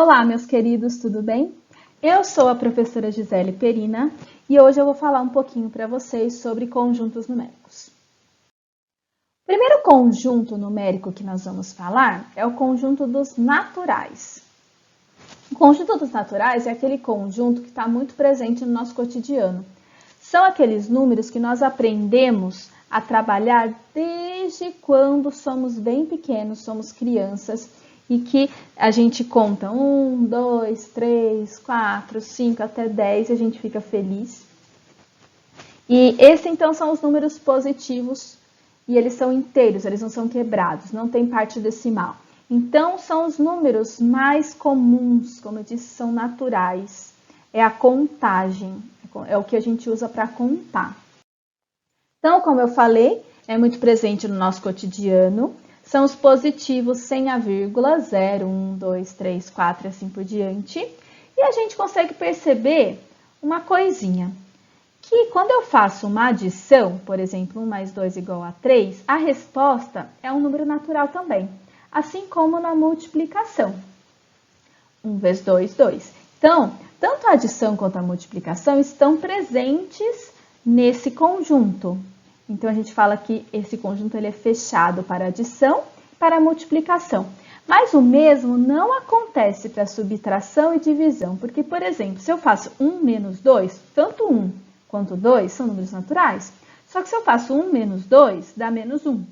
Olá, meus queridos, tudo bem? Eu sou a professora Gisele Perina e hoje eu vou falar um pouquinho para vocês sobre conjuntos numéricos. O primeiro conjunto numérico que nós vamos falar é o conjunto dos naturais. O conjunto dos naturais é aquele conjunto que está muito presente no nosso cotidiano. São aqueles números que nós aprendemos a trabalhar desde quando somos bem pequenos, somos crianças, e que a gente conta 1, 2, 3, 4, 5 até 10 e a gente fica feliz. E esses então são os números positivos e eles são inteiros, eles não são quebrados, não tem parte decimal. Então são os números mais comuns, como eu disse, são naturais. É a contagem, é o que a gente usa para contar. Então, como eu falei, é muito presente no nosso cotidiano. São os positivos sem a vírgula, 0, 1, 2, 3, 4 e assim por diante. E a gente consegue perceber uma coisinha, que quando eu faço uma adição, por exemplo, 1 mais 2 igual a 3, a resposta é um número natural também, assim como na multiplicação. 1 vezes 2, 2. Então, tanto a adição quanto a multiplicação estão presentes nesse conjunto. Então, a gente fala que esse conjunto ele é fechado para adição e para multiplicação. Mas o mesmo não acontece para subtração e divisão, porque, por exemplo, se eu faço 1 menos 2, tanto 1 quanto 2 são números naturais, só que se eu faço 1 menos 2, dá menos 1.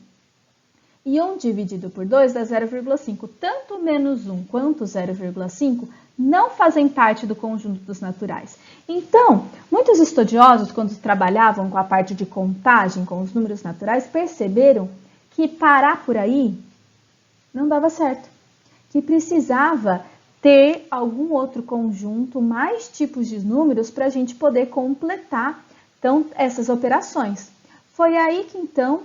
E 1 dividido por 2 dá 0,5. Tanto menos 1 quanto 0,5 não fazem parte do conjunto dos naturais. Então, muitos estudiosos, quando trabalhavam com a parte de contagem, com os números naturais, perceberam que parar por aí não dava certo. Que precisava ter algum outro conjunto, mais tipos de números, para a gente poder completar então, essas operações. Foi aí que, então,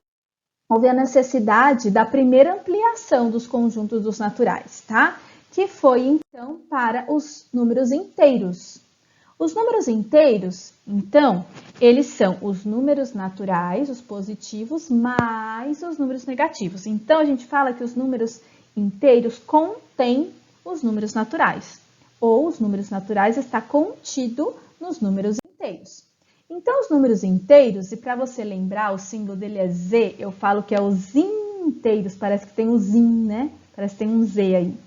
houve a necessidade da primeira ampliação dos conjuntos dos naturais, tá? Que foi, então, para os números inteiros. Os números inteiros, então, eles são os números naturais, os positivos, mais os números negativos. Então, a gente fala que os números inteiros contêm os números naturais, ou os números naturais está contido nos números inteiros. Então, os números inteiros, e para você lembrar, o símbolo dele é Z, eu falo que é os inteiros, parece que tem um zin, né? Parece que tem um Z aí.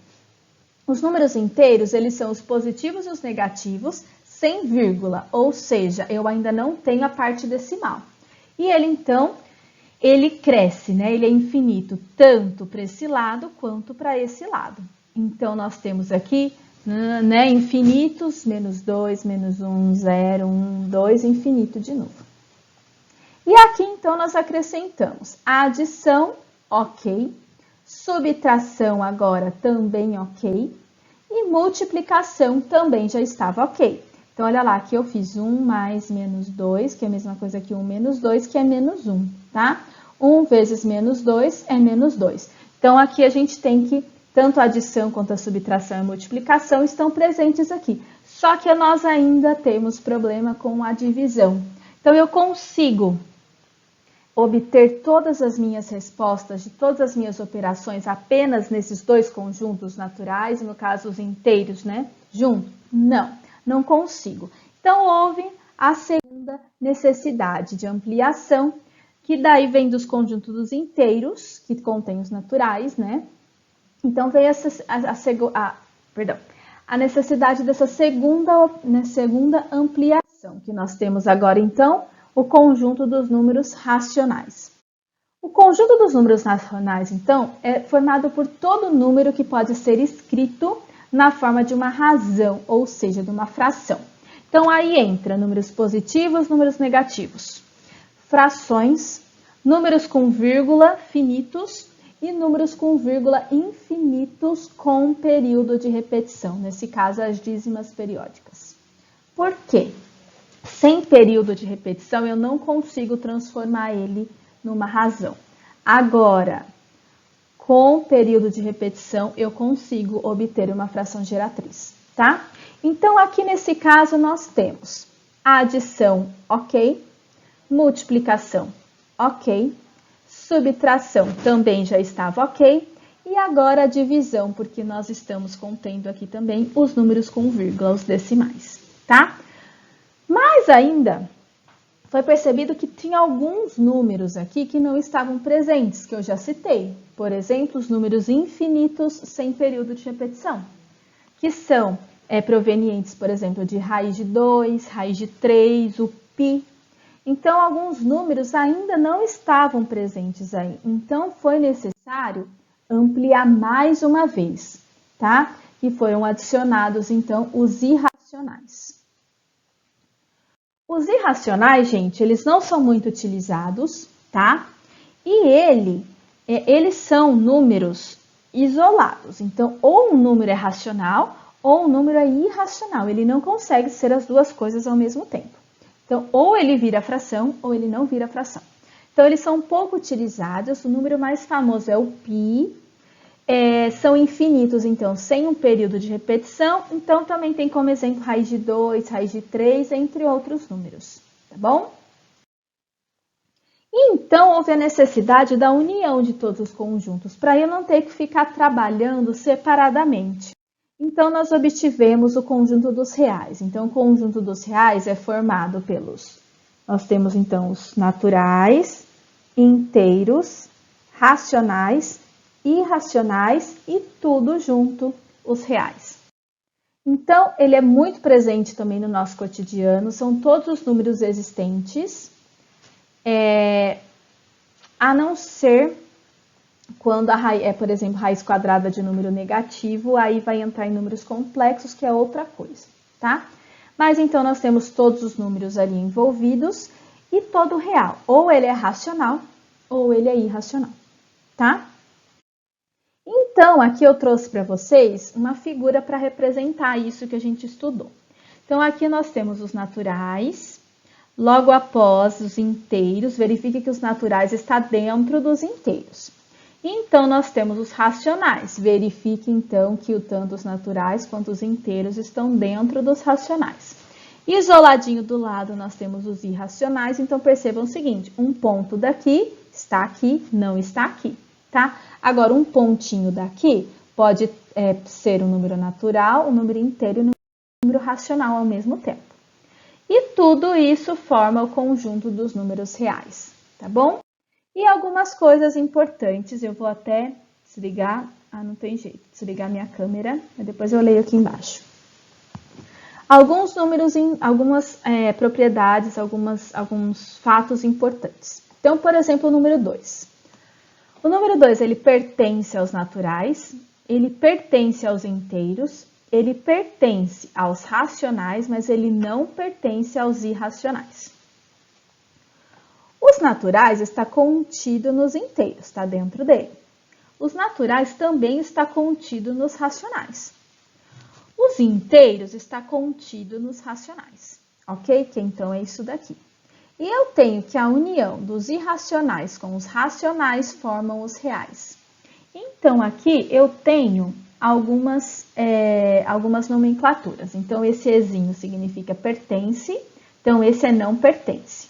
Os números inteiros, eles são os positivos e os negativos, sem vírgula, ou seja, eu ainda não tenho a parte decimal. E ele, então, ele cresce, né? Ele é infinito, tanto para esse lado quanto para esse lado. Então, nós temos aqui, né, infinitos, menos 2, menos 1, 0, 1, 2, infinito de novo. E aqui, então, nós acrescentamos a adição, ok. Subtração agora também ok. E multiplicação também já estava ok. Então, olha lá, aqui eu fiz 1 mais menos 2, que é a mesma coisa que 1 menos 2, que é menos 1, tá? 1 vezes menos 2 é menos 2. Então, aqui a gente tem que, tanto a adição quanto a subtração e a multiplicação estão presentes aqui. Só que nós ainda temos problema com a divisão. Então, eu consigo obter todas as minhas respostas de todas as minhas operações apenas nesses dois conjuntos naturais, no caso os inteiros, né? Junto? Não, não consigo. Então, houve a segunda necessidade de ampliação, que daí vem dos conjuntos dos inteiros, que contém os naturais, né? Então, veio a necessidade dessa segunda ampliação, que nós temos agora, então, o conjunto dos números racionais. O conjunto dos números racionais, então, é formado por todo número que pode ser escrito na forma de uma razão, ou seja, de uma fração. Então, aí entra números positivos, números negativos, frações, números com vírgula finitos e números com vírgula infinitos com período de repetição, nesse caso, as dízimas periódicas. Por quê? Sem período de repetição, eu não consigo transformar ele numa razão. Agora, com período de repetição, eu consigo obter uma fração geratriz, tá? Então, aqui nesse caso, nós temos a adição, ok, multiplicação, ok, subtração também já estava ok, E agora a divisão, porque nós estamos contendo aqui também os números com vírgula, os decimais, tá? Mas ainda foi percebido que tinha alguns números aqui que não estavam presentes, que eu já citei. Por exemplo, os números infinitos sem período de repetição, que são provenientes, por exemplo, de raiz de 2, raiz de 3, o π. Então, alguns números ainda não estavam presentes aí. Então, foi necessário ampliar mais uma vez, tá? E foram adicionados, então, os irracionais. Os irracionais, gente, eles não são muito utilizados, tá? E eles são números isolados. Então, ou um número é racional ou um número é irracional. Ele não consegue ser as duas coisas ao mesmo tempo. Então, ou ele vira fração ou ele não vira fração. Então, eles são pouco utilizados. O número mais famoso é o π. São infinitos, então, sem um período de repetição. Então, também tem como exemplo raiz de 2, raiz de 3, entre outros números, tá bom? Então, houve a necessidade da união de todos os conjuntos, para eu não ter que ficar trabalhando separadamente. Então, nós obtivemos o conjunto dos reais. Então, o conjunto dos reais é formado pelos... Nós temos, então, os naturais, inteiros, racionais, irracionais e tudo junto, os reais. Então, ele é muito presente também no nosso cotidiano, são todos os números existentes, a não ser quando por exemplo, raiz quadrada de número negativo, aí vai entrar em números complexos, que é outra coisa, tá? Mas então, nós temos todos os números ali envolvidos e todo real, ou ele é racional ou ele é irracional, tá? Então, aqui eu trouxe para vocês uma figura para representar isso que a gente estudou. Então, aqui nós temos os naturais, logo após os inteiros, verifique que os naturais estão dentro dos inteiros. Então, nós temos os racionais, verifique então que tanto os naturais quanto os inteiros estão dentro dos racionais. Isoladinho do lado, nós temos os irracionais, então percebam o seguinte, um ponto daqui está aqui, não está aqui, tá? Agora, um pontinho daqui pode ser um número natural, um número inteiro e um número racional ao mesmo tempo. E tudo isso forma o conjunto dos números reais, tá bom? E algumas coisas importantes, eu vou até desligar, não tem jeito, desligar minha câmera, depois eu leio aqui embaixo. Alguns números, algumas propriedades, alguns fatos importantes. Então, por exemplo, o número 2. O número 2, ele pertence aos naturais, ele pertence aos inteiros, ele pertence aos racionais, mas ele não pertence aos irracionais. Os naturais está contido nos inteiros, está dentro dele. Os naturais também está contido nos racionais. Os inteiros está contido nos racionais, ok? Que então é isso daqui. E eu tenho que a união dos irracionais com os racionais formam os reais. Então, aqui eu tenho algumas nomenclaturas. Então, esse ezinho significa pertence, então esse é não pertence.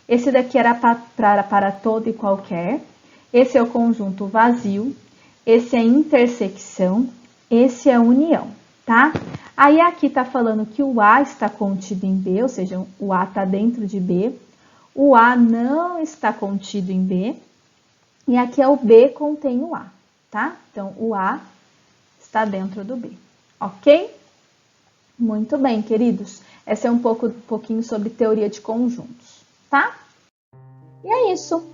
Esse daqui era para todo e qualquer, esse é o conjunto vazio, esse é intersecção, esse é união, tá? Aí aqui está falando que o A está contido em B, ou seja, o A está dentro de B, o A não está contido em B, e aqui é o B contém o A, tá? Então, o A está dentro do B, ok? Muito bem, queridos. Essa é um pouquinho sobre teoria de conjuntos, tá? E é isso.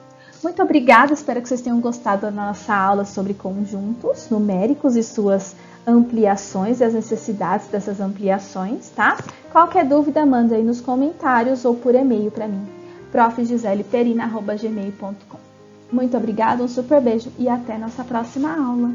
Muito obrigada, espero que vocês tenham gostado da nossa aula sobre conjuntos numéricos e suas ampliações e as necessidades dessas ampliações, tá? Qualquer dúvida, manda aí nos comentários ou por e-mail para mim, profgiseleperina@gmail.com. Muito obrigada, um super beijo e até nossa próxima aula.